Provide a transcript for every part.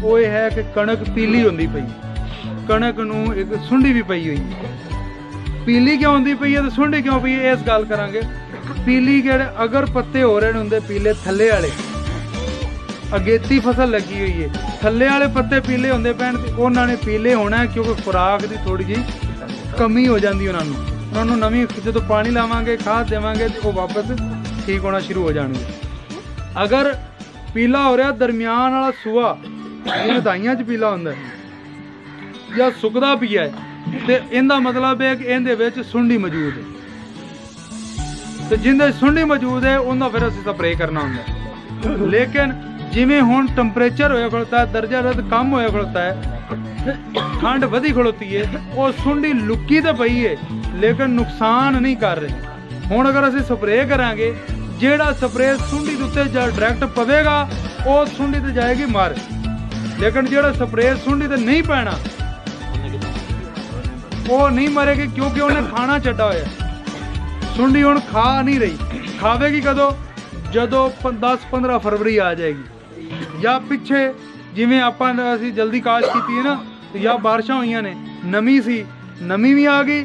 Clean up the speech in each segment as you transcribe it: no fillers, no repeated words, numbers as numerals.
वो ये है कि कणक पीली होंदी पई, कणक नूं एक सुंडी भी पई हुई है। पीली क्यों होंदी पई है ते सुंडी क्यों पई है, इस गल करांगे। पीली जेहड़े अगर पत्ते हो रहे होंदे पीले थल्ले वाले, अगेती फसल लगी हुई है, थल्ले वाले पत्ते पीले होंदे पैण ते उन्होंने पीले होना है क्योंकि खुराक की थोड़ी जी कमी हो जाती उन्होंने नवीं जो पानी लावांगे खाद देवांगे तो वापस ठीक होना शुरू हो जाएंगे। अगर पीला हो रहा दरमियान वाला सूआ जिवें दाइयां च पीला होंदा है या सुकदा पिया है तो इनका मतलब है कि इहदे विच सुंडी मौजूद है, तो जिंदे सुंडी मौजूद है उनका फिर असीं स्प्रे करना होंदा। लेकिन जिमें हुण टंपरेचर होया खड़ोता है, दर्जा रद कम होया खड़ोता है, ठंड वधी खड़ोती है, वो सुंडी लुकी तो पई है लेकिन नुकसान नहीं कर रहे। हुण अगर असीं स्प्रे करांगे, जेड़ा स्प्रे सुंडी दे उत्ते डायरैक्ट पवेगा वो सुंडी ते जाएगी मर, लेकिन जेड़ा स्प्रे सुंडी ते नहीं पैना वो नहीं मरेगी क्योंकि उन्हें खाना छड्डा होया। सुंडी हुण खा नहीं रही, खावेगी कदों जदों 10-15 फरवरी आ जाएगी या पिछे जिवें आपां असीं जल्दी काश कीती है ना, या बारिशां होईयां ने, नमी सी, नमी भी आ गई,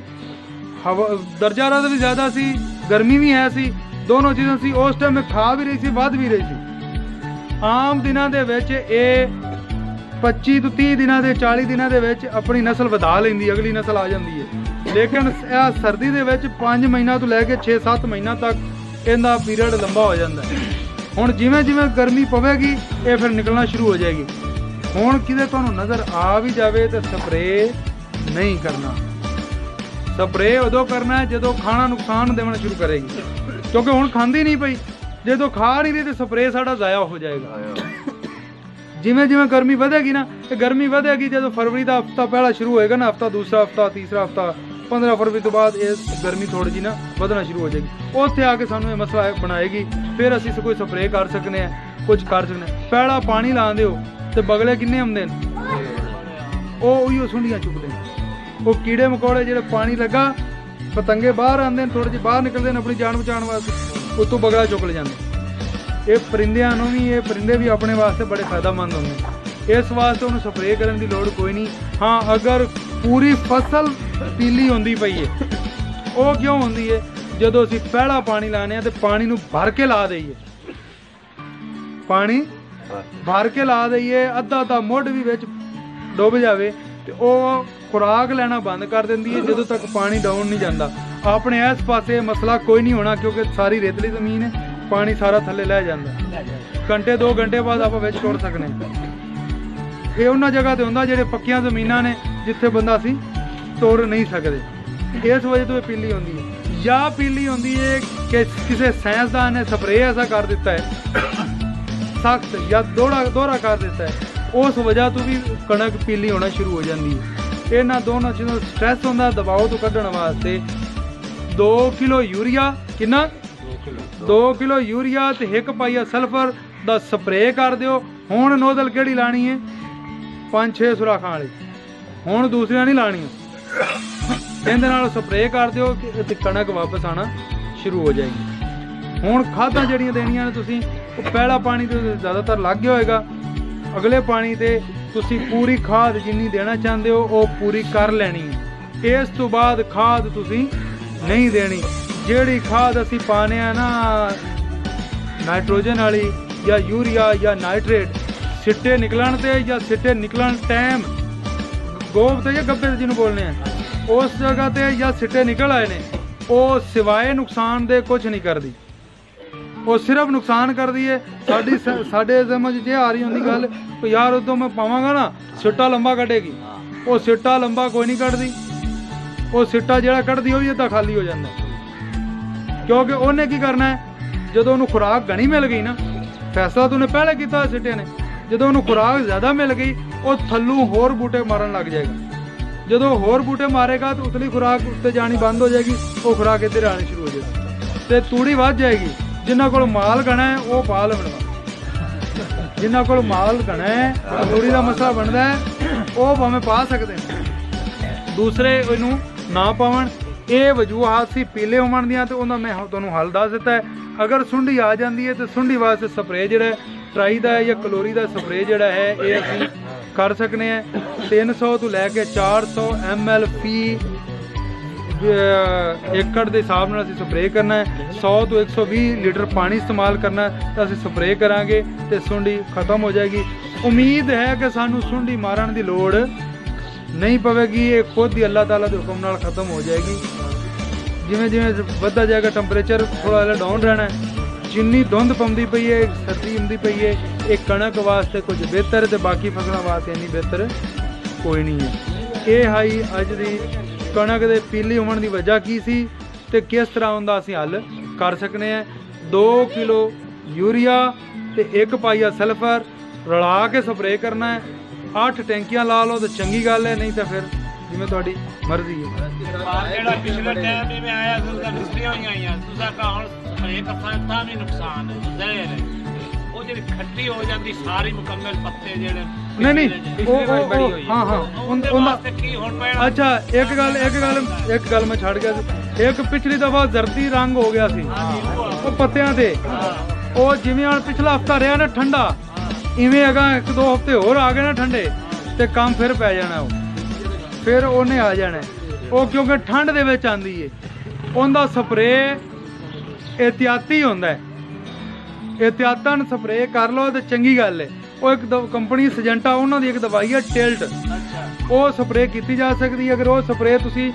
हवा दर्जा रद भी ज़्यादा सी, गर्मी भी है सी, दोनों चीज़ां सी, उस टाइम में खा भी रही सी, वध भी रही सी। आम दिनां दे विच ये 25 तो 30 दिनां दे 40 दिनां दे विच अपनी नस्ल वधा लैंदी, अगली नस्ल आ जाती है। लेकिन सर्दी दे विच 5 महीना तो लैके 6-7 महीना तक इनका पीरियड लंबा हो जाता है। हुण जिवें जिवें गर्मी पवेगी ये फिर निकलना शुरू हो जाएगी। हुण किते तुहानूं नज़र आ भी जाए तो स्प्रे नहीं करना, स्प्रे उदों करना है जदों खाना नुकसान देना शुरू करेगी, क्योंकि हुण खांदी नहीं पई, जदों खा नहीं रही तो स्प्रे साडा ज़ाया हो जाएगा। जिवें जिवें गर्मी वधेगी ना, गर्मी वधेगी जदों फरवरी का हफ्ता पहला शुरू होएगा ना, हफ्ता दूसरा हफ्ता तीसरा हफ्ता 15 फरवरी तो बाद ये गर्मी थोड़ी जी ना ਵਧਣਾ शुरू हो जाएगी। उत्थे आके सानू ये मसला बनाएगी, फिर असीं कोई स्प्रे कर सकने हैं, कुछ कर सकने। पैड़ा पानी लांदे हो तो बगले किन्ने आउंदे न, उही सुंडियां चुकदे न, वो कीड़े मकोड़े जिहड़े पानी लगा पतंगे बाहर आंदे न, थोड़े जी बाहर निकलदे न अपनी जान बचाने वास्ते, उत्तों बगला चुक ले जांदे। ये परिंदियां नूं भी, ये परिंदे भी अपने वास्ते बड़े फायदेमंद होंदे, इस वास्ते उन्हें स्प्रे करने की लोड़ कोई नहीं। हाँ, अगर पूरी फसल पीली होंदी पई है, वो क्यों होंदी है, जदों असीं पहला पानी लाने तो पानी नूं भर के ला दईए, पानी भर के ला दईए, अद्धा अद्धा मुढ़ भी विच डुब जावे तो वो खुराक लेना बंद कर देंदी है जदों तक पानी डाउन नहीं जाता। अपने इस पासे मसला कोई नहीं होना क्योंकि सारी रेतली जमीन है, पानी सारा थल्ले लै जांदा, घंटे 2 घंटे बाद आपां विच टुर सकने। ये उन्हां जगह ते हुंदा जिहड़े पक्कियां जमीनां ने जिथे बंदा असीं तुर नहीं सकते, इस वजह तो ये पीली होंदी है। या पीली होंदी है कि किसी साइंसदान ने स्प्रे ऐसा कर दिता है सख्त या दोहरा कर दिता है, उस वजह तो भी कणक पीली होना शुरू हो जाती है। इन्हां दोनों चीज़ों स्ट्रैस होंदा दबाव तो कढ़ने वास्ते 2 किलो यूरिया, कितना 2 किलो यूरिया ते 1 पाइया सल्फर दा स्प्रे कर दिओ। हुण नोजल किहड़ी लानी है, 5-6 सुराखां वाली, हुण दूसरियां नहीं लाणियां, इहदे नाल स्प्रे कर दिओ कि कणक वापस आना शुरू हो जाएगी। हुण खादां जिहड़ियां देणियां ने तुसीं पहला पानी तो ज़्यादातर लग गया होएगा, अगले पानी ते तुसीं पूरी खाद जिन्नी देना चाहते हो वो पूरी कर लैनी है। इस तो बाद खाद तुसीं नहीं देनी। जिहड़ी खाद असीं पाने आ ना नाइट्रोजन वाली या यूरिया या नाइट्रेट, सिट्टे निकलन ते या सिट्टे निकलन टाइम गोब ते या गब्बे जिन्हों बोलने हैं उस जगह ते या सिट्टे निकल आए ने, वो सिवाए नुकसान दे कुछ नहीं करती, वो सिर्फ नुकसान कर दी है। साडे समझ जे आ रही होंगी गल यार उदों मैं पावांगा ना सिट्टा लंबा कटेगी, वो सिट्टा लंबा कोई नहीं कटदी, वो सिट्टा जिहड़ा कटदी वो भी अद्धा खाली हो जाता है। क्योंकि उन्हें की करना है, जदों उन्होंने खुराक घनी मिल गई ना, फैसला तो उन्हें पहले किया सिट्टे ने, जदों उन्होंने खुराक ज़्यादा मिल गई वो थल्लों होर बूटे मारन लग जाएगा। जदों होर बूटे मारेगा तो उतली खुराक उत्ते जानी बंद हो जाएगी, वो खुराक इधर आनी शुरू हो जाएगी, तो तूड़ी वध जाएगी। जिन्हों को माल घना है वो पा लवना, जिन्हों को माल घना है तूड़ी का मसला बनता है वो भावें पा सकते हैं, दूसरे इनू ना पावन। ये वजूहात सी पीले होवन दियां ते उन्हां मैं तुहानूं हल दस दिता है। अगर सुंडी आ जाती है तो सुंडी वास्ते स्प्रे जोड़ा ट्राई का या कलोरी का स्प्रे जोड़ा है ये असीं कर सकते हैं। 300 तो लैके 400 ml फी एकड़ के हिसाब नाल असीं स्प्रे करना है। 100 तो 120 लीटर पानी इस्तेमाल करना है तो असीं स्प्रे करांगे तो सुंडी खत्म हो जाएगी। उम्मीद है कि सानू सुंडी मारन की लोड़ नहीं पवेगी, ये खुद ही अल्लाह ताला के हुक्म नाल खत्म हो जाएगी। जिमें जिमें बढ़ता जाएगा टंपरेचर थोड़ा जिहा डाउन रहना है। जिन्नी धुंध पौंदी पई है सर्दी आउंदी पई है ये कणक वास्ते कुछ बेहतर है, बाकी फसलों वास्ते इन्नी बेहतर कोई नहीं है। ये हाई अज दी कणक दे पीली होने की वजह की सी ते किस तरह उनका असीं हल कर सकते हैं। 2 किलो यूरिया ते 1 पाइया सल्फर रला के स्प्रे करना है। 8 टैंकियां ला लो तो चंगी गल है, नहीं तो फिर जिवें तुहाडी मर्जी है। ਜਿਹੜਾ ਪਿਛਲੇ ਟਾਈਮ ਜਿਵੇਂ ਆਇਆ ਸੀ ਉਹਦਾ ਮਿਸਤਰੀਆਂ ਹੋਈਆਂ ਆਈਆਂ ਤੁਸੀਂ ਕਹਾ ਹੁਣ ਸਪਰੇ ਕਰਨਾ ਤਾਂ ਵੀ ਨੁਕਸਾਨ ਹੈ ਜ਼ਹਿਰ ਹੈ। ਉਹ ਜਿਹੜੀ ਖੱਟੀ ਹੋ ਜਾਂਦੀ ਸਾਰੀ ਮੁਕੰਮਲ ਪੱਤੇ ਜਿਹੜੇ नहीं हाँ हाँ अच्छा एक गल मैं छड़ गया सी। एक पिछली दफा जर्दी रंग हो गया सी वो पत्तियां ते वो जिवें हुण पिछला हफ्ता रहा ना ठंडा इवें अगा 1-2 हफ्ते होर आ गए ना ठंडे ते काम फिर पै जाना फिर उन्हें आ जाना वो क्योंकि ठंड दे विच आंदी है। उनका स्प्रे एहतियाती हुंदा है, एहतियातन स्प्रे कर लो तो चंगी गल है। वो एक कंपनी सजेंटा उन्होंने एक दवाई है टिल्ट वो स्प्रे की जा सकती है। अगर वो स्प्रे तुसी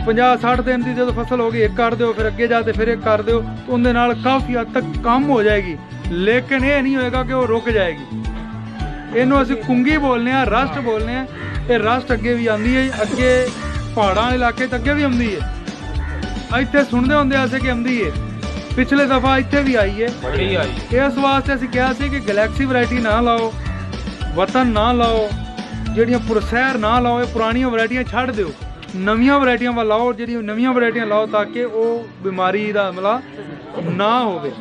50-60 दिन की जो फसल होगी एक कर दो फिर अगे जाते फिर एक कर दो तो उनके नाल काफ़ी हद तक कम हो जाएगी, लेकिन ये नहीं होएगा कि वो रुक जाएगी। इनू असीं कुंगी बोलने हैं, रस्ट बोलने हैं। ये रस्ट अगे भी आती है, अगे पहाड़ों इलाके अगे भी आती है। इत्थे सुनते होंगे असें कि आती है, पिछले दफा इत्थे भी आई है। इस वास्ते असीं कहा सी कि गैलेक्सी वैरायटी ना लाओ, वतन ना लाओ, जिहड़ियां पुरसैर ना लाओ, पुरानियां वैरायटियां छड्ड दिओ, नवीं वैरायटियां लाओ। जिहड़ियां नवीं वैरायटियां लाओ ताकि वो बीमारी का हमला ना होवे।